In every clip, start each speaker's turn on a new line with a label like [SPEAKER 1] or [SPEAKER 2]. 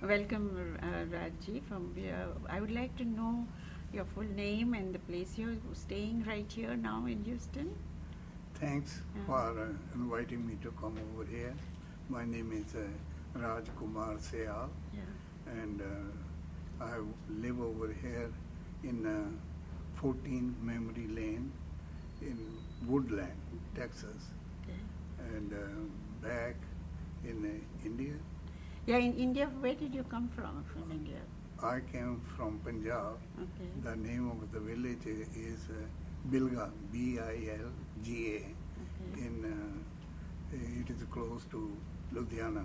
[SPEAKER 1] Welcome, Rajji. I would like to know your full name and the place you're staying right here now in Houston.
[SPEAKER 2] Thanks for inviting me to come over here. My name is Raj Syal, and I live over here in 14 Memory Lane in Woodland, Texas, and back in India.
[SPEAKER 1] Yeah, in India, where did you come from India?
[SPEAKER 2] I came from Punjab.
[SPEAKER 1] Okay.
[SPEAKER 2] The name of the village is Bilga, B-I-L-G-A.
[SPEAKER 1] Okay.
[SPEAKER 2] It is close to Ludhiana.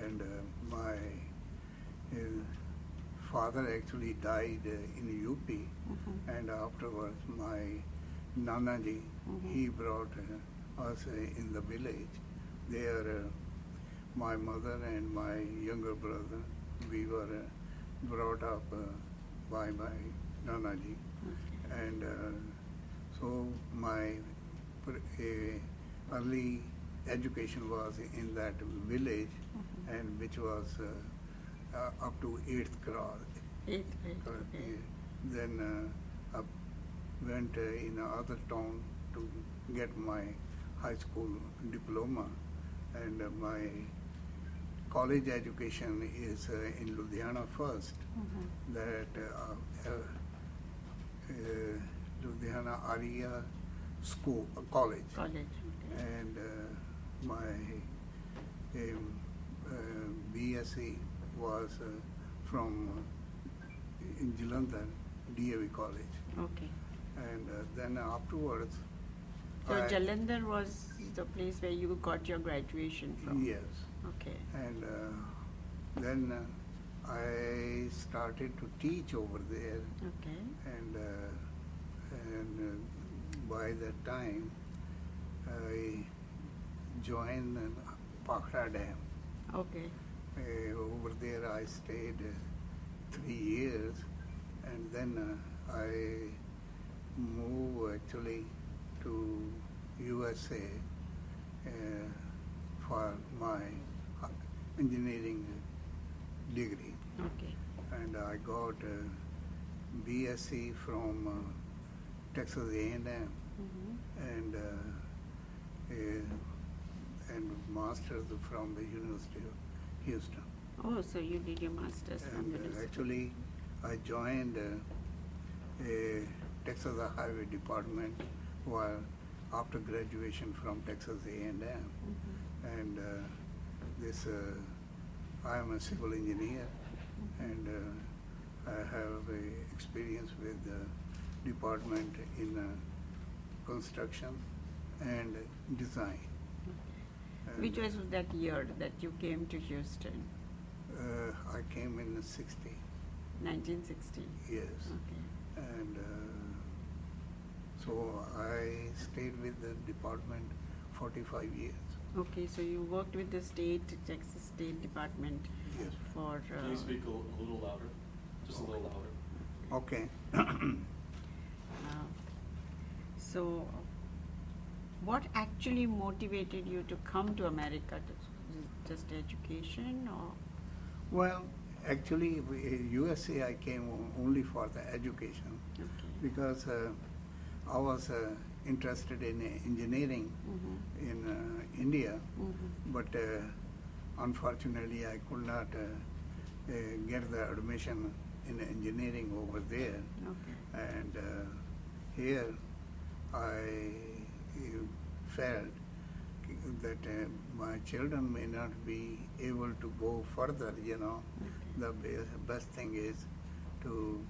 [SPEAKER 2] And my father actually died in UP, and afterwards my Nanaji, he brought us in the village. There, my mother and my younger brother, we were brought up by my Nanaji. And so my early education was in that village, and which was up to 8th class.
[SPEAKER 1] 8th grade, okay.
[SPEAKER 2] Then I went in another town to get my high school diploma, and my college education is in Ludhiana first. That Ludhiana Area School, College.
[SPEAKER 1] Okay.
[SPEAKER 2] And my BSc was from in Jalandhar, DAV College.
[SPEAKER 1] Okay.
[SPEAKER 2] And then afterwards,
[SPEAKER 1] So Jalandhar was the place where you got your graduation from?
[SPEAKER 2] Yes.
[SPEAKER 1] Okay.
[SPEAKER 2] And then I started to teach over there.
[SPEAKER 1] Okay.
[SPEAKER 2] And by that time, I joined Pakhra Dam.
[SPEAKER 1] Okay.
[SPEAKER 2] Over there I stayed 3 years, and then I moved actually to USA for my engineering degree.
[SPEAKER 1] Okay.
[SPEAKER 2] And I got BSc from Texas A&M, and master's from the University of Houston.
[SPEAKER 1] Oh, so you did your master's from
[SPEAKER 2] And
[SPEAKER 1] University.
[SPEAKER 2] actually, I joined Texas Highway Department while after graduation from Texas A&M. And this, I am a civil engineer, and I have experience with the department in construction and design.
[SPEAKER 1] Which was that year that you came to Houston?
[SPEAKER 2] I came in
[SPEAKER 1] 1960.
[SPEAKER 2] Yes.
[SPEAKER 1] Okay.
[SPEAKER 2] And so I stayed with the department 45 years.
[SPEAKER 1] Okay, so you worked with the Texas State Department.
[SPEAKER 2] Yes.
[SPEAKER 1] For.
[SPEAKER 3] Can you speak a little louder? Just a little louder.
[SPEAKER 2] Okay.
[SPEAKER 1] So, what actually motivated you to come to America? Just education, or?
[SPEAKER 2] Well, actually, USA I came only for the education, because I was interested in engineering in India, but unfortunately I could not get the admission in engineering over there.
[SPEAKER 1] Okay.
[SPEAKER 2] And here I felt that my children may not be able to go further, The best thing is to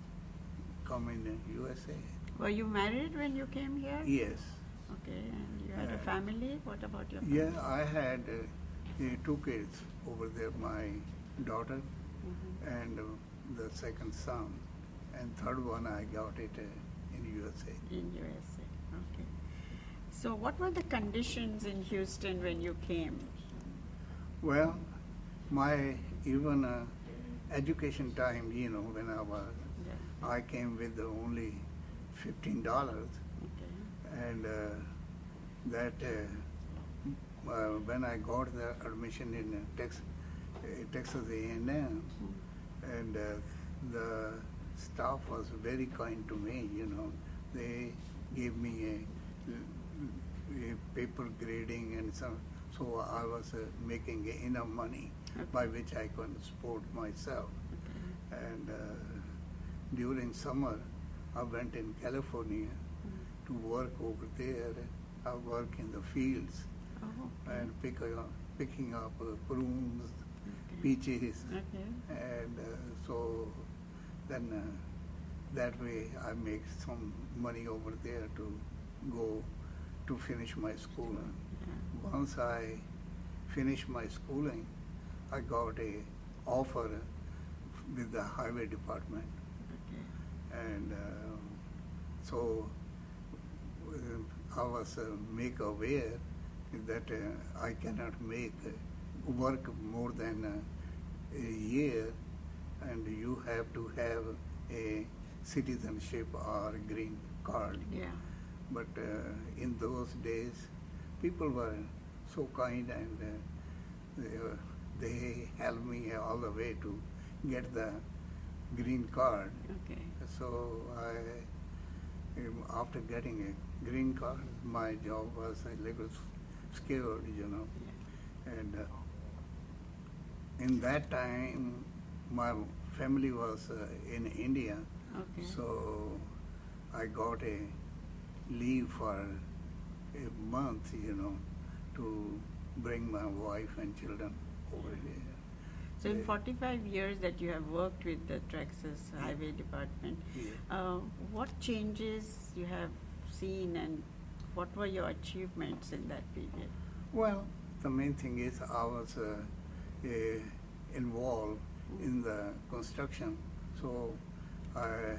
[SPEAKER 2] come in USA.
[SPEAKER 1] Were you married when you came here?
[SPEAKER 2] Yes.
[SPEAKER 1] Okay, and you had a family? What about your family?
[SPEAKER 2] Yeah, I had 2 kids over there, my daughter and the second son, and third one I got it in USA.
[SPEAKER 1] In USA, okay. So what were the conditions in Houston when you came?
[SPEAKER 2] Well, my even education time, when I came with only $15, and that when I got the admission in Texas A&M, and the staff was very kind to me. They gave me a paper grading and so I was making enough money by which I could support myself. And during summer, I went in California to work over there. I work in the fields and picking up prunes, peaches, and so then that way I make some money over there to go to finish my schooling. Once I finished my schooling, I got a offer with the highway department, and so I was make aware that I cannot make work more than a year, and you have to have a citizenship or green card.
[SPEAKER 1] Yeah.
[SPEAKER 2] But in those days, people were so kind, and they helped me all the way to get the green card.
[SPEAKER 1] Okay.
[SPEAKER 2] So after getting a green card, my job was a little scared, and in that time, my family was in India, so I got a leave for a month, to bring my wife and children over here.
[SPEAKER 1] So in 45 years that you have worked with the Texas Highway Department, what changes you have seen and what were your achievements in that period?
[SPEAKER 2] Well, the main thing is I was involved in the construction, so I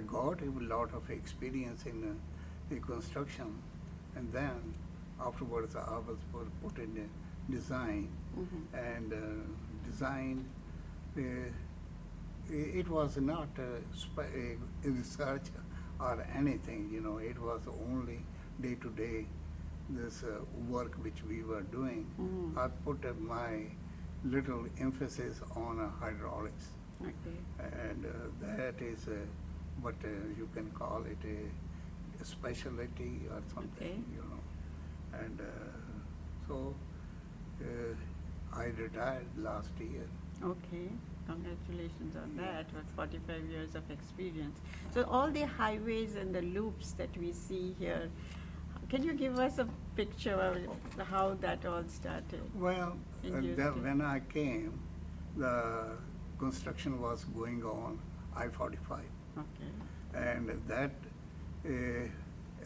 [SPEAKER 2] got a lot of experience in the construction, and then afterwards I was put in design, and design, it was not a research or anything, it was only day-to-day this work which we were doing. I put my little emphasis on hydraulics, and that is what you can call it a specialty or something, and so I retired last year.
[SPEAKER 1] Okay, congratulations on that, with 45 years of experience. So all the highways and the loops that we see here, can you give us a picture of how that all started?
[SPEAKER 2] Well, when I came, the construction was going on I-45.
[SPEAKER 1] Okay.
[SPEAKER 2] And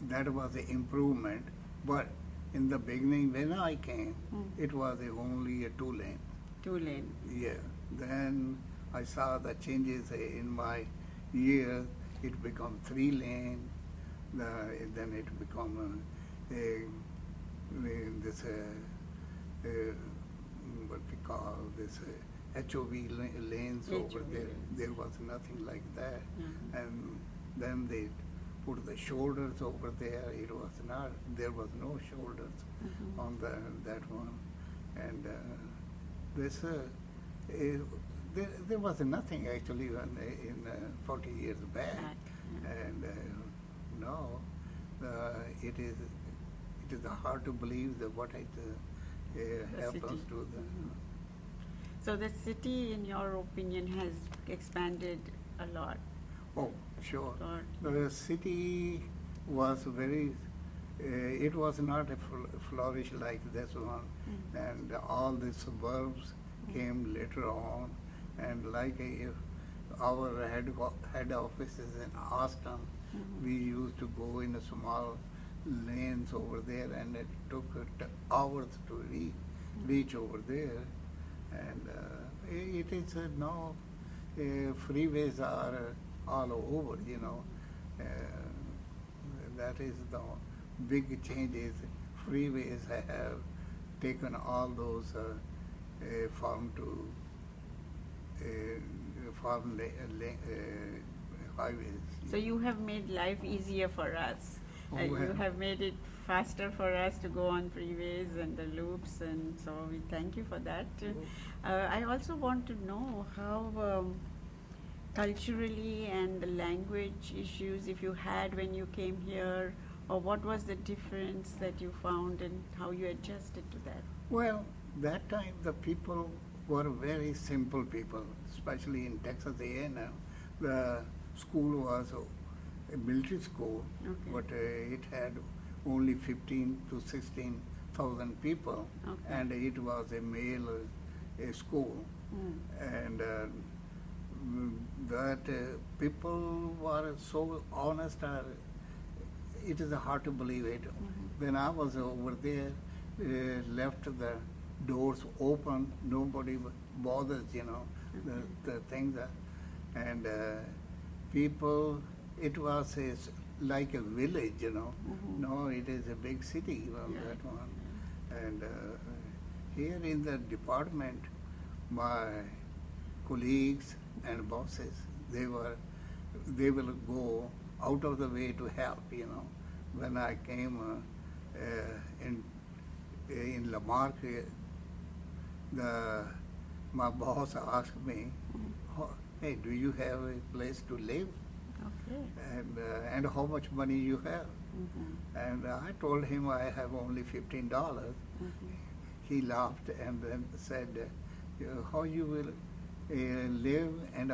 [SPEAKER 2] that was an improvement, but in the beginning when I came, it was only a 2-lane.
[SPEAKER 1] 2-lane.
[SPEAKER 2] Yeah. Then I saw the changes in my years. It become 3-lane. Then it become this what we call this HOV lanes over there. There was nothing like that, and then they put the shoulders over there. It was not. There was no shoulders on that one, and this there was nothing actually in 40 years back, and now it is hard to believe that what it happens to the.
[SPEAKER 1] So the city, in your opinion, has expanded a lot.
[SPEAKER 2] Oh, sure. The city was it was not a flourish like this one, and all the suburbs came later on, and like our head offices in Austin, we used to go in a small lanes over there, and it took hours to reach over there, and it is now freeways are all over, that is the big changes. Freeways have taken all those farm highways.
[SPEAKER 1] So you have made life easier for us.
[SPEAKER 2] Oh,
[SPEAKER 1] You
[SPEAKER 2] well.
[SPEAKER 1] have made it faster for us to go on freeways and the loops, and so we thank you for that. I also want to know how culturally and the language issues, if you had when you came here, or what was the difference that you found and how you adjusted to that?
[SPEAKER 2] Well, that time the people were very simple people, especially in Texas A&M. The school was a military school,
[SPEAKER 1] Okay.
[SPEAKER 2] but it had only 15 to 16,000 people,
[SPEAKER 1] Okay.
[SPEAKER 2] and it was a male school. And that people were so honest. It is hard to believe it. When I was over there, left the doors open. Nobody bothers, the things. And people, it was like a village, No, it is a big city, that one. And here in the department, my colleagues and bosses, they will go out of the way to help, When I came in Lamarck, my boss asked me, "Hey, do you have a place to live?
[SPEAKER 1] Okay.
[SPEAKER 2] And how much money you have?" And I told him I have only $15. He laughed and then said, "How you will live and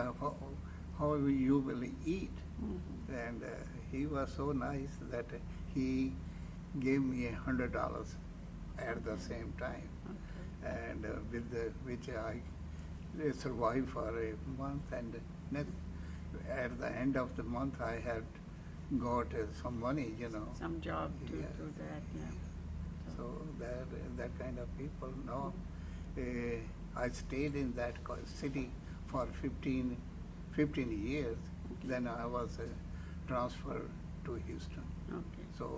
[SPEAKER 2] how you will eat?" And he was so nice that he gave me $100 at the same time, and which I survived for a month. And at the end of the month, I had got some money,
[SPEAKER 1] Some job to
[SPEAKER 2] Yeah.
[SPEAKER 1] do that, yeah.
[SPEAKER 2] So that kind of people. Now, I stayed in that city for 15 years. Then I was transferred to Houston.
[SPEAKER 1] Okay.
[SPEAKER 2] So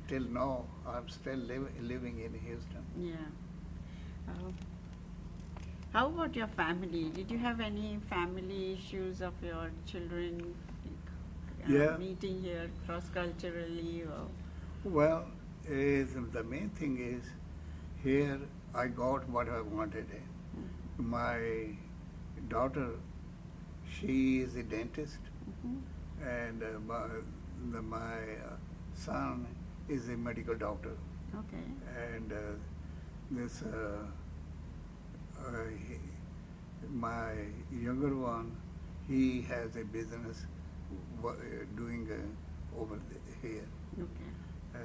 [SPEAKER 2] till now, I'm still living in Houston.
[SPEAKER 1] Yeah. How about your family? Did you have any family issues of your children
[SPEAKER 2] Yeah.
[SPEAKER 1] meeting here cross-culturally? Or?
[SPEAKER 2] Well, the main thing is here I got what I wanted. My daughter, she is a dentist, and my son is a medical doctor.
[SPEAKER 1] Okay.
[SPEAKER 2] And this my younger one, he has a business doing over here,
[SPEAKER 1] Okay.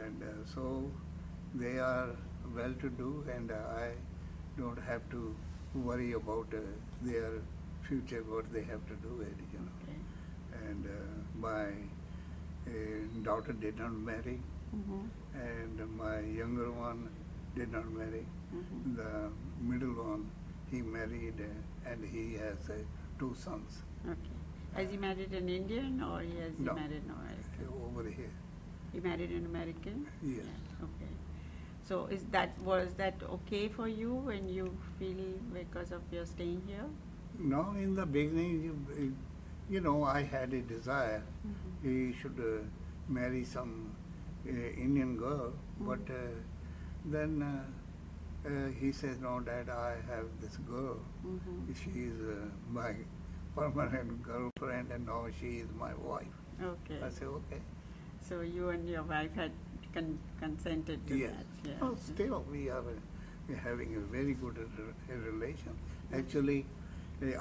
[SPEAKER 2] and so they are well-to-do, and I don't have to worry about their future, what they have to do it,
[SPEAKER 1] Okay.
[SPEAKER 2] And my daughter did not marry, and my younger one did not marry. The middle one, he married, and he has 2 sons
[SPEAKER 1] Okay. Has he married an Indian or has he
[SPEAKER 2] No.
[SPEAKER 1] married an American?
[SPEAKER 2] over here.
[SPEAKER 1] He married an American?
[SPEAKER 2] Yes.
[SPEAKER 1] Yeah. Okay. So was that okay for you when you feel because of your staying here?
[SPEAKER 2] No, in the beginning, I had a desire. He should marry some Indian girl, but then he says, "No, Dad, I have this girl. She is my permanent girlfriend, and now she is my wife."
[SPEAKER 1] Okay.
[SPEAKER 2] I said, "Okay."
[SPEAKER 1] So you and your wife had consented to
[SPEAKER 2] Yes.
[SPEAKER 1] that? Yeah.
[SPEAKER 2] Oh, still, we are having a very good relation. Actually,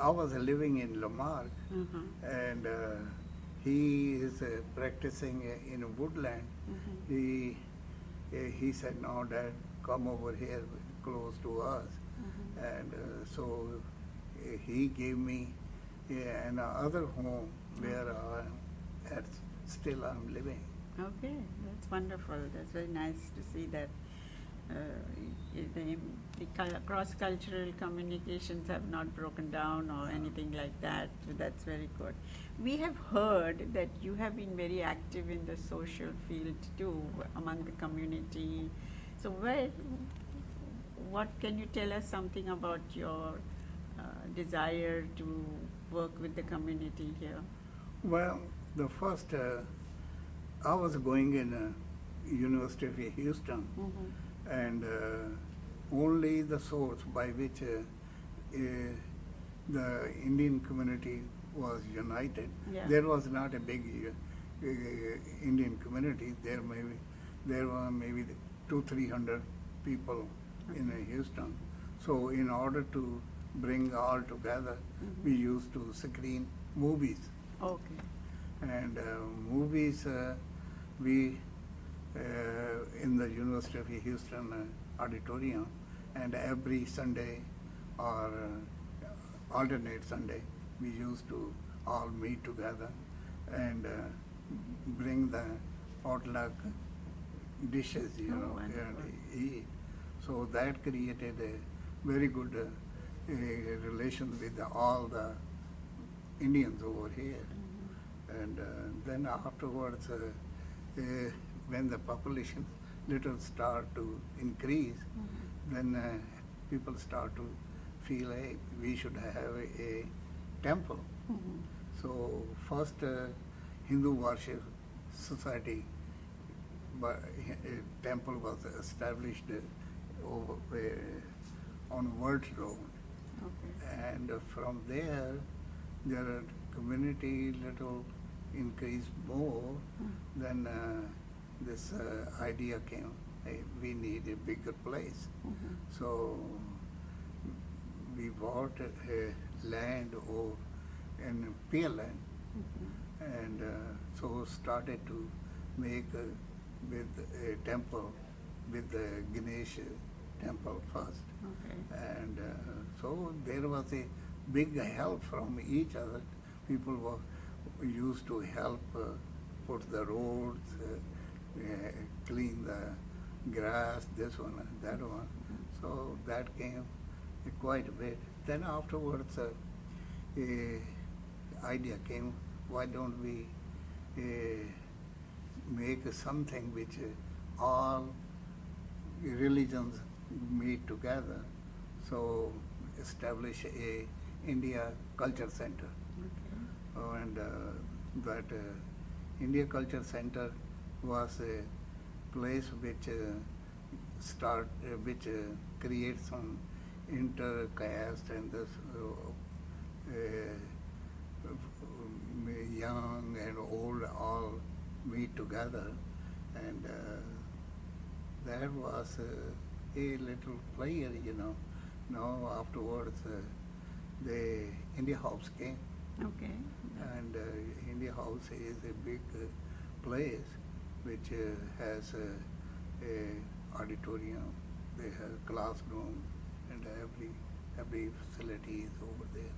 [SPEAKER 2] I was living in Lamarck, and he is practicing in Woodland. He said, "No, Dad, come over here close to us." And so he gave me another home where still I'm living.
[SPEAKER 1] Okay, that's wonderful. That's very nice to see that the cross-cultural communications have not broken down or anything like that. So that's very good. We have heard that you have been very active in the social field too, among the community. So what can you tell us something about your desire to work with the community here?
[SPEAKER 2] Well, the first I was going in University of Houston, and only the source by which the Indian community was united.
[SPEAKER 1] Yeah.
[SPEAKER 2] There was not a big Indian community. There were maybe 200-300 people in Houston. So in order to bring all together, we used to screen movies.
[SPEAKER 1] Okay.
[SPEAKER 2] And movies, we in the University of Houston auditorium, and every Sunday or alternate Sunday, we used to all meet together and bring the potluck dishes, and eat. So that created a very good relation with all the Indians over here. And then afterwards, when the population little start to increase, then people start to feel, hey, we should have a temple. So first Hindu worship society, but a temple was established over on World Road.
[SPEAKER 1] Okay.
[SPEAKER 2] And from there are community little increased more. Then this idea came, hey, we need a bigger place. So we bought land in Pearland, and so started to make with a temple, with the Ganesh temple first.
[SPEAKER 1] Okay.
[SPEAKER 2] And so there was a big help from each other. People were used to help put the roads, clean the grass, this one and that one. So that came quite a bit. Then afterwards, a idea came, why don't we make something which all religions meet together. So establish a India Culture Center.
[SPEAKER 1] Okay.
[SPEAKER 2] And that India Culture Center was a place which which creates some inter-caste and this young and old all meet together, and that was a little player, Now afterwards, the India House came.
[SPEAKER 1] Okay.
[SPEAKER 2] And India House is a big place which has a auditorium, they have classroom, and every facility is over there.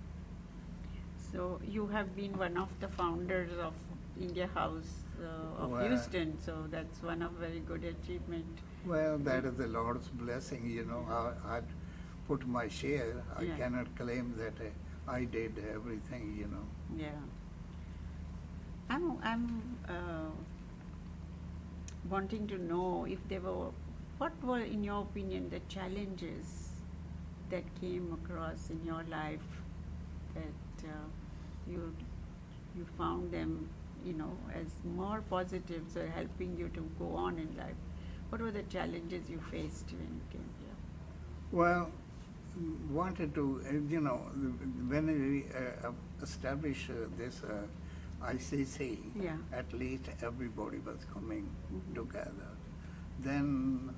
[SPEAKER 1] So you have been one of the founders of India House of
[SPEAKER 2] Well,
[SPEAKER 1] Houston, so that's one of very good achievement.
[SPEAKER 2] Well, that is the Lord's blessing, I put my share. I
[SPEAKER 1] Yeah.
[SPEAKER 2] cannot claim that I did everything,
[SPEAKER 1] Yeah. I'm wanting to know if what were, in your opinion, the challenges that came across in your life that you found them, as more positives or helping you to go on in life. What were the challenges you faced when you came here?
[SPEAKER 2] Well, wanted to, when we established this ICC,
[SPEAKER 1] Yeah.
[SPEAKER 2] at least everybody was coming
[SPEAKER 1] Mhm.
[SPEAKER 2] together. Then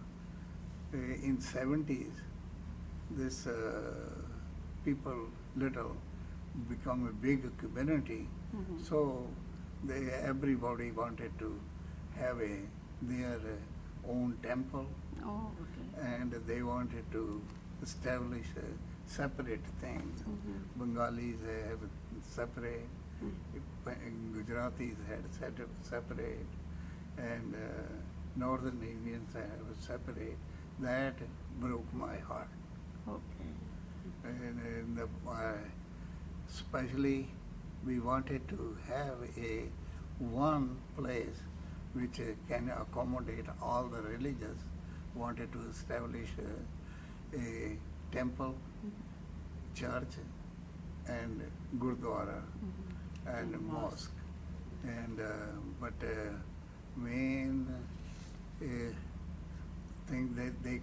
[SPEAKER 2] in 70s, this people little become a big community.
[SPEAKER 1] Mhm.
[SPEAKER 2] So everybody wanted to have their own temple,
[SPEAKER 1] Oh, okay.
[SPEAKER 2] and they wanted to establish a separate thing.
[SPEAKER 1] Mhm.
[SPEAKER 2] Bengalis have separate,
[SPEAKER 1] Mm.
[SPEAKER 2] Gujaratis had separate, and Northern Indians have separate. That broke my heart.
[SPEAKER 1] Okay.
[SPEAKER 2] And especially we wanted to have a one place which can accommodate all the religions. Wanted to establish a temple, church, and gurdwara,
[SPEAKER 1] Mhm.
[SPEAKER 2] and
[SPEAKER 1] And
[SPEAKER 2] mosque. And but main thing that they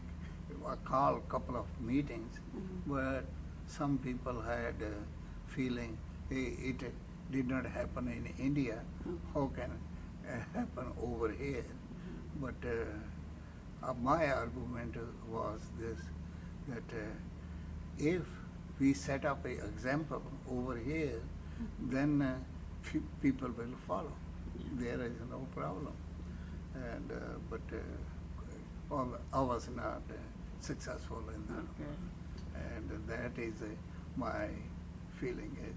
[SPEAKER 2] call a couple of meetings, but some people had a feeling it did not happen in India. How can it happen over here? But my argument was this, that if we set up an example over here, then people will follow. There is no problem. And I was not successful in that one. And that is my feeling is.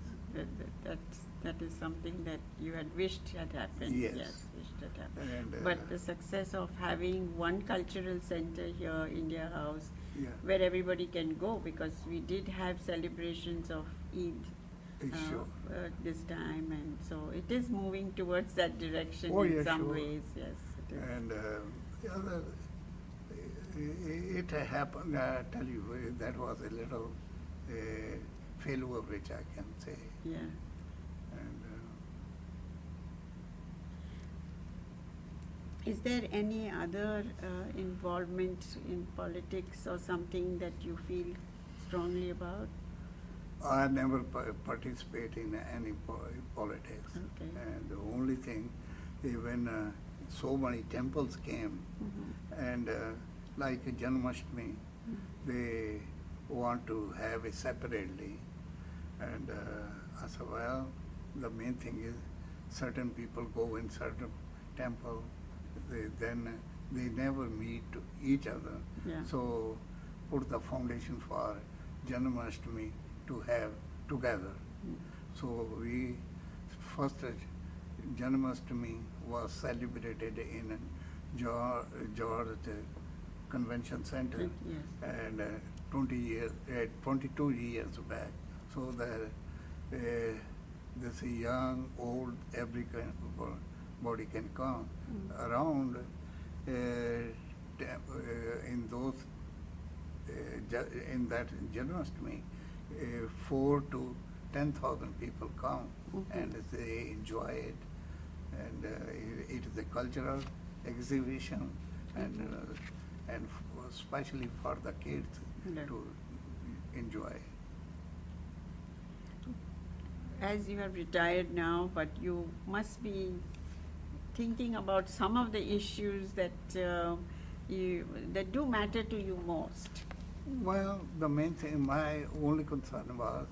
[SPEAKER 1] That is something that you had wished had happened.
[SPEAKER 2] Yes.
[SPEAKER 1] Wished had happened.
[SPEAKER 2] And,
[SPEAKER 1] but the success of having one cultural center here, India House,
[SPEAKER 2] yeah.
[SPEAKER 1] where everybody can go, because we did have celebrations of Eid
[SPEAKER 2] Sure.
[SPEAKER 1] this time, and so it is moving towards that direction in some
[SPEAKER 2] sure.
[SPEAKER 1] ways. Yes, it is.
[SPEAKER 2] And it happened, I tell you, that was a little failure, which I can say.
[SPEAKER 1] Yeah.
[SPEAKER 2] And
[SPEAKER 1] Is there any other involvement in politics or something that you feel strongly about?
[SPEAKER 2] I never participate in any politics.
[SPEAKER 1] Okay.
[SPEAKER 2] And the only thing, when so many temples came, and like Janmashtami, they want to have it separately. And I said, well, the main thing is certain people go in certain temple, then they never meet each other.
[SPEAKER 1] Yeah.
[SPEAKER 2] So put the foundation for Janmashtami to have together. So we first Janmashtami was celebrated in George Convention Center,
[SPEAKER 1] Yes.
[SPEAKER 2] and 22 years back. So that this young, old, everybody can come around in those in that Janmashtami. 4,000 to 10,000 people come, and they enjoy it, and it is a cultural exhibition, and especially for the kids to enjoy.
[SPEAKER 1] As you have retired now, but you must be thinking about some of the issues that that do matter to you most.
[SPEAKER 2] Well, the main thing, my only concern was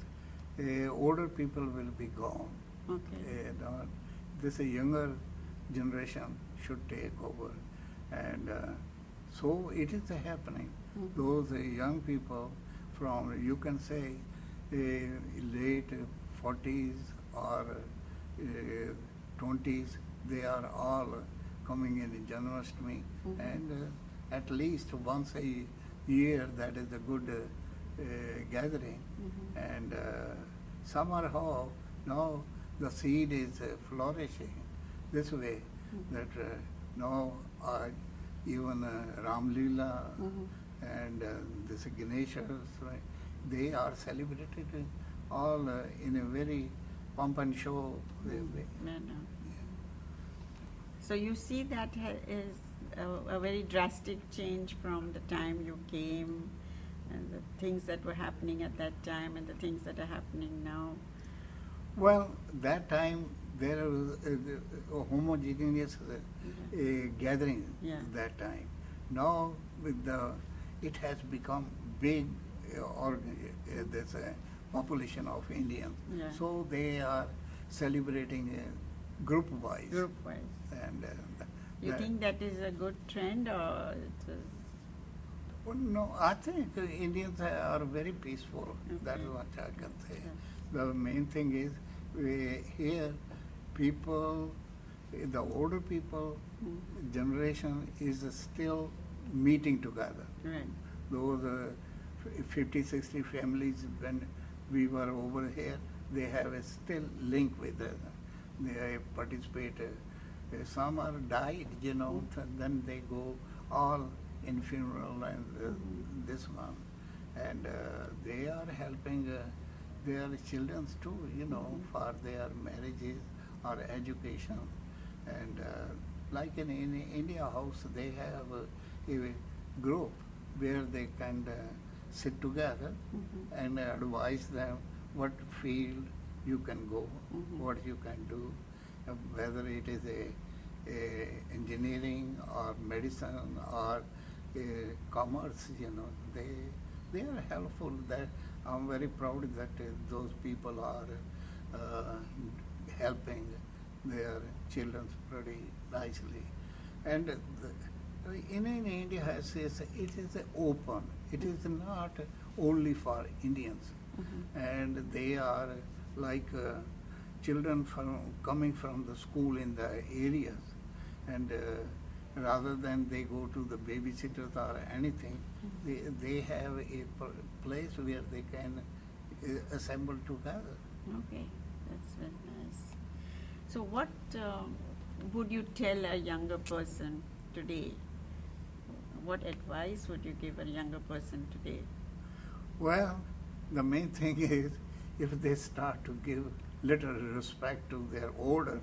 [SPEAKER 2] older people will be gone.
[SPEAKER 1] Okay.
[SPEAKER 2] This younger generation should take over. And so it is happening. Those young people from, you can say, late 40s or 20s, they are all coming in Janmashtami. And at least once a year, that is a good gathering. And somehow now the seed is flourishing this way, that now even Ram Leela and this Ganesha, they are celebrated all in a very pump and show way.
[SPEAKER 1] No. So you see that is a very drastic change from the time you came, and the things that were happening at that time and the things that are happening now.
[SPEAKER 2] Well, that time there was a homogeneous gathering that time. Now with it has become big, there's a population of Indians.
[SPEAKER 1] Yeah.
[SPEAKER 2] So they are celebrating group-wise.
[SPEAKER 1] Group-wise.
[SPEAKER 2] And
[SPEAKER 1] You think that is a good trend, or it's
[SPEAKER 2] well, no, I think Indians are very peaceful. That is what I can say.
[SPEAKER 1] Yes.
[SPEAKER 2] The main thing is here, people, the older people, generation is still meeting together.
[SPEAKER 1] right?
[SPEAKER 2] Those 50, 60 families, when we were over here, they have a still link with us. They participate. Some are died, then they go all in funeral and this one. And they are helping their children too, for their marriages or education. And like in India House, they have a group where they can sit together and advise them what field you can go, what you can do, whether it is a engineering or medicine or commerce. They are helpful. That I'm very proud that those people are helping their children pretty nicely. And in India, it is open. It is not only for Indians, and they are like children coming from the school in the areas, and rather than they go to the babysitters or anything, they have a place where they can assemble together.
[SPEAKER 1] Okay, that's very nice. So what would you tell a younger person today? What advice would you give a younger person today?
[SPEAKER 2] Well, the main thing is if they start to give little respect to their elders,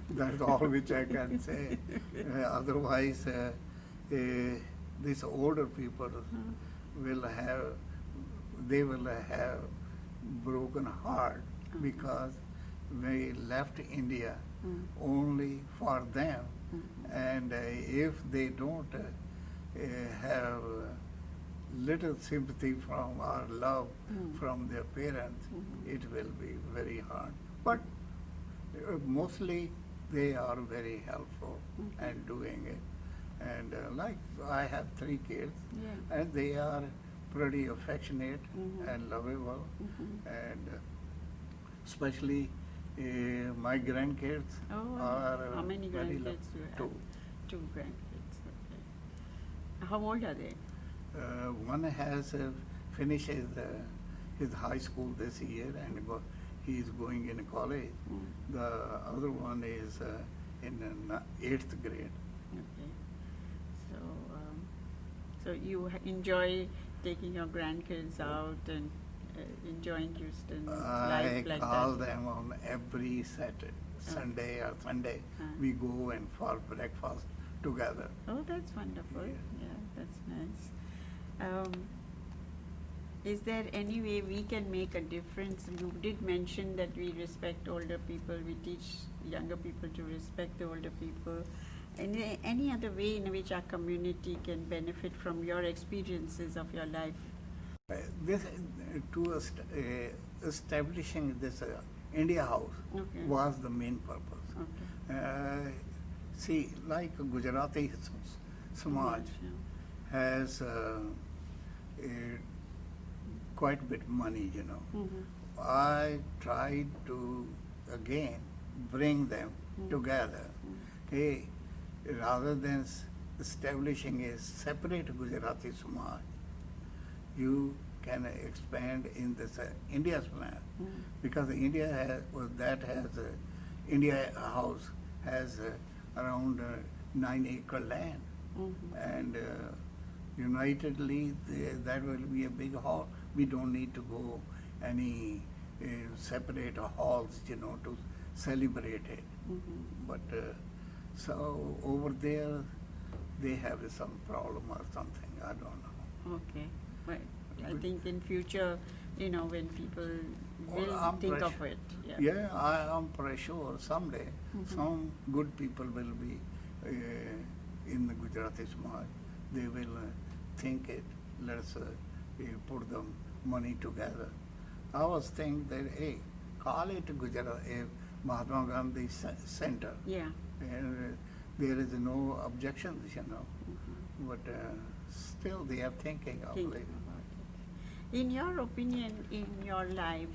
[SPEAKER 2] that's all which I can say. Otherwise, these older people will have broken heart because they left India only for them, and if they don't have little sympathy from or love from their parents, it will be very hard. But mostly they are very helpful and doing it. And like I have 3 kids, and they are pretty affectionate and lovable, and especially my grandkids are
[SPEAKER 1] how many
[SPEAKER 2] very
[SPEAKER 1] grandkids do you have?
[SPEAKER 2] 2.
[SPEAKER 1] 2 grandkids. Okay. How old are they?
[SPEAKER 2] One has finishes his high school this year, and he is going in college. The other one is in 8th grade.
[SPEAKER 1] Okay. So you enjoy taking your grandkids out and enjoying Houston life like that?
[SPEAKER 2] I call them on every Sunday or Sunday. We go and for breakfast together.
[SPEAKER 1] Oh, that's wonderful. Yeah, that's nice. Is there any way we can make a difference? You did mention that we respect older people, we teach younger people to respect the older people. And any other way in which our community can benefit from your experiences of your life?
[SPEAKER 2] Establishing this India House was the main purpose.
[SPEAKER 1] Okay.
[SPEAKER 2] See, like Gujarati Samaj has quite a bit money, I tried to again bring them together. Hey, rather than establishing a separate Gujarati Samaj, you can expand in this India's plan, because India House has around 9 acre land, and unitedly that will be a big hall. We don't need to go any separate halls, to celebrate it. But so over there they have some problem or something. I don't know.
[SPEAKER 1] Okay, right. I think in future, when people will think of it.
[SPEAKER 2] Yeah, I'm pretty sure someday some good people will be in the Gujarati Samaj. They will think it. Let's put the money together. I was thinking that, hey, call it Mahatma Gandhi Center.
[SPEAKER 1] Yeah.
[SPEAKER 2] And there is no objections, but still they are thinking of it.
[SPEAKER 1] About it. In your opinion, in your life,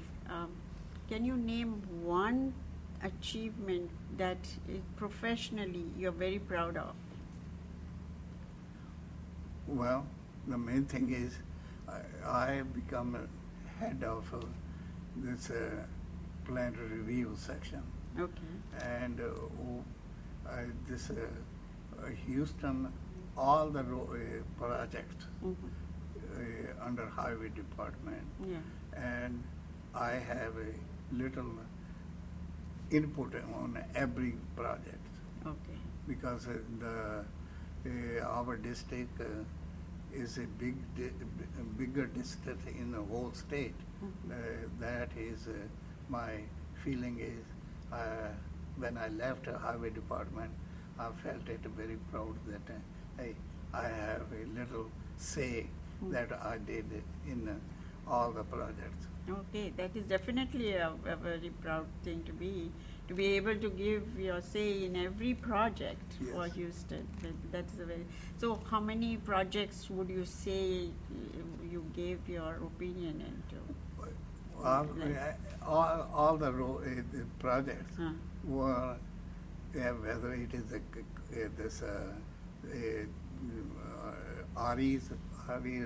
[SPEAKER 1] can you name one achievement that professionally you're very proud of?
[SPEAKER 2] Well, the main thing is I become a head of this plant review section.
[SPEAKER 1] Okay.
[SPEAKER 2] And this Houston, all the projects under highway department.
[SPEAKER 1] Yeah.
[SPEAKER 2] And I have a little input on every project.
[SPEAKER 1] Okay.
[SPEAKER 2] because our district is a bigger district in the whole state. That is my feeling is when I left the highway department, I felt it very proud that I have a little say that I did in all the projects.
[SPEAKER 1] Okay, that is definitely a very proud thing to be able to give your say in every project for
[SPEAKER 2] Yes.
[SPEAKER 1] Houston. That's a very. So, how many projects would you say you gave your opinion into?
[SPEAKER 2] All the projects
[SPEAKER 1] Huh.
[SPEAKER 2] were, whether it is this REs,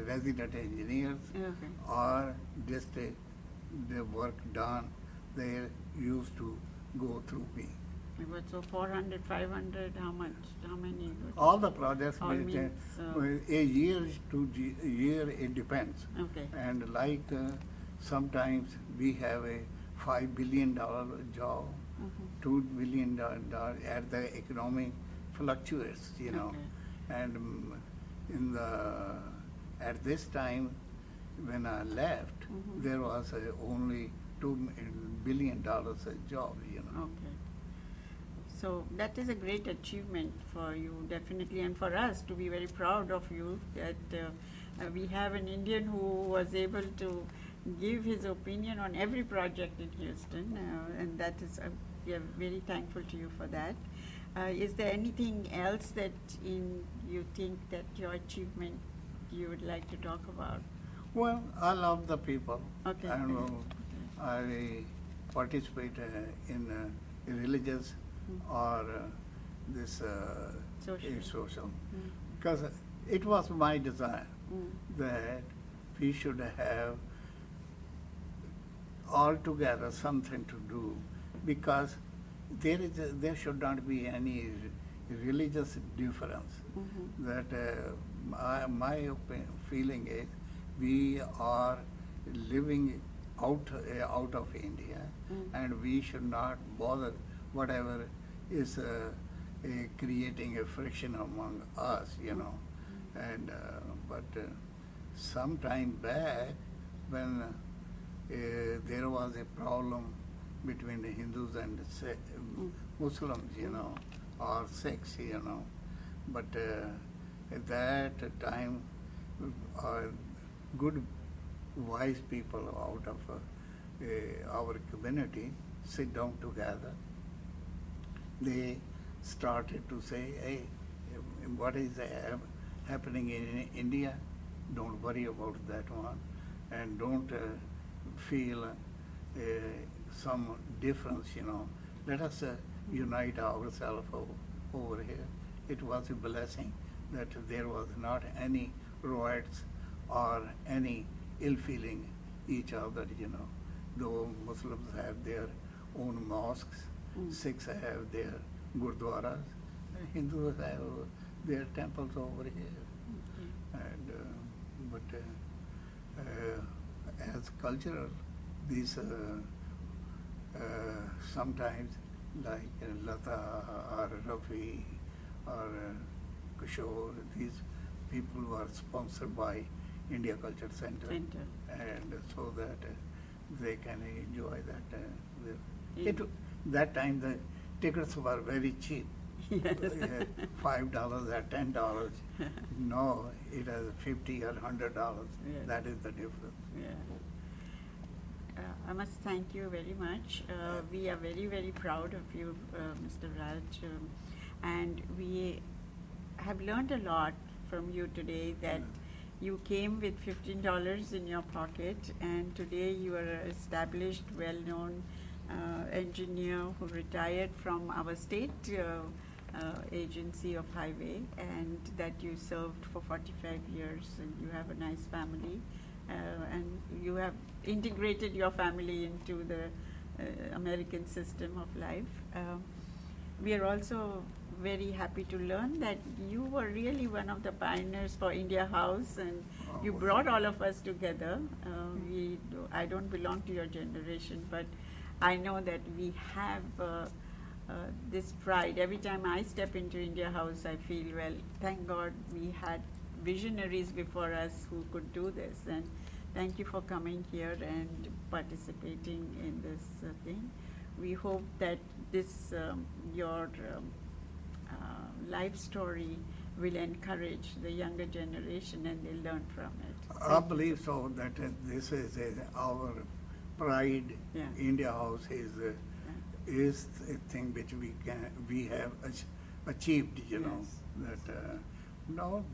[SPEAKER 2] resident engineers,
[SPEAKER 1] Okay.
[SPEAKER 2] or district, the work done, they used to go through me.
[SPEAKER 1] But so 400, 500, how much? How many?
[SPEAKER 2] All the projects,
[SPEAKER 1] All
[SPEAKER 2] which,
[SPEAKER 1] means,
[SPEAKER 2] a year to year, it depends.
[SPEAKER 1] Okay.
[SPEAKER 2] And like sometimes we have a $5 billion job, $2 billion as the economy fluctuates, you know.
[SPEAKER 1] Okay.
[SPEAKER 2] And at this time when I left, there was only $2 billion a job, you know.
[SPEAKER 1] Okay. So that is a great achievement for you, definitely, and for us to be very proud of you that we have an Indian who was able to give his opinion on every project in Houston, and that is, we are very thankful to you for that. Is there anything else that you think that your achievement you would like to talk about?
[SPEAKER 2] Well, I love the people.
[SPEAKER 1] Okay.
[SPEAKER 2] I don't know. I participate in religious or this social. Because it was my desire that we should have altogether something to do, because there should not be any religious difference. That my feeling is we are living out of India, and we should not bother whatever is creating a friction among us, you know. And but some time back, when there was a problem between the Hindus and Muslims, you know, or Sikhs, you know. But at that time, good, wise people out of our community sit down together. They started to say, hey, what is happening in India? Don't worry about that one, and don't feel some difference, you know. Let us unite ourselves over here. It was a blessing that there was not any riots or any ill feeling each other, you know. Though Muslims have their own mosques, Sikhs have their gurdwaras, and Hindus have their temples over here. And as cultural, these sometimes like Lata or Rafi or Kishore, these people were sponsored by India Culture Center, and so that they can enjoy that. That time the tickets were very cheap.
[SPEAKER 1] Yes.
[SPEAKER 2] $5 or $10. No, it is $50 or $100.
[SPEAKER 1] Yes.
[SPEAKER 2] That is the difference.
[SPEAKER 1] Yeah. I must thank you very much. We are very, very proud of you, Mr. Raj, and we have learned a lot from you today, that you came with $15 in your pocket, and today you are an established, well-known engineer who retired from our state agency of highway, and that you served for 45 years, and you have a nice family, and you have integrated your family into the American system of life. We are also very happy to learn that you were really one of the pioneers for India House, and you brought all of us together. I don't belong to your generation, but I know that we have this pride. Every time I step into India House, I feel, well, thank God we had visionaries before us who could do this. And thank you for coming here and participating in this thing. We hope that this, your life story will encourage the younger generation and they'll learn from it.
[SPEAKER 2] I believe so, that this is our pride.
[SPEAKER 1] Yeah.
[SPEAKER 2] India House is a thing which we have achieved, you know,
[SPEAKER 1] Yes.
[SPEAKER 2] that now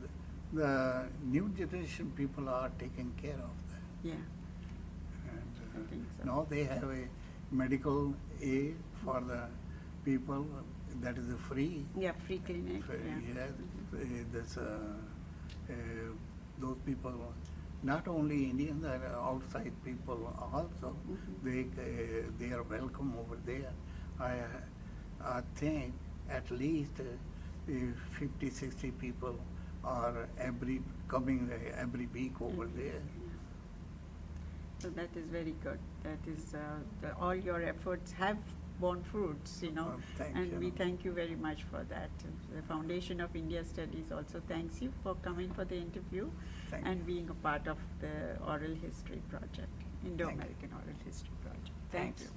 [SPEAKER 2] the new generation people are taking care of that.
[SPEAKER 1] Yeah,
[SPEAKER 2] And
[SPEAKER 1] I think so.
[SPEAKER 2] now they have a medical aid for the people that is free.
[SPEAKER 1] Yeah, free clinic.
[SPEAKER 2] Yes, this, those people, not only Indians, outside people also, they are welcome over there. I think at least 50, 60 people are coming every week over there.
[SPEAKER 1] So that is very good. That is, all your efforts have borne fruits, you know, and we thank you very much for that. The Foundation of India Studies also thanks you for coming for the interview and being a part of the Oral History Project, Indo-American Oral History Project. Thank you.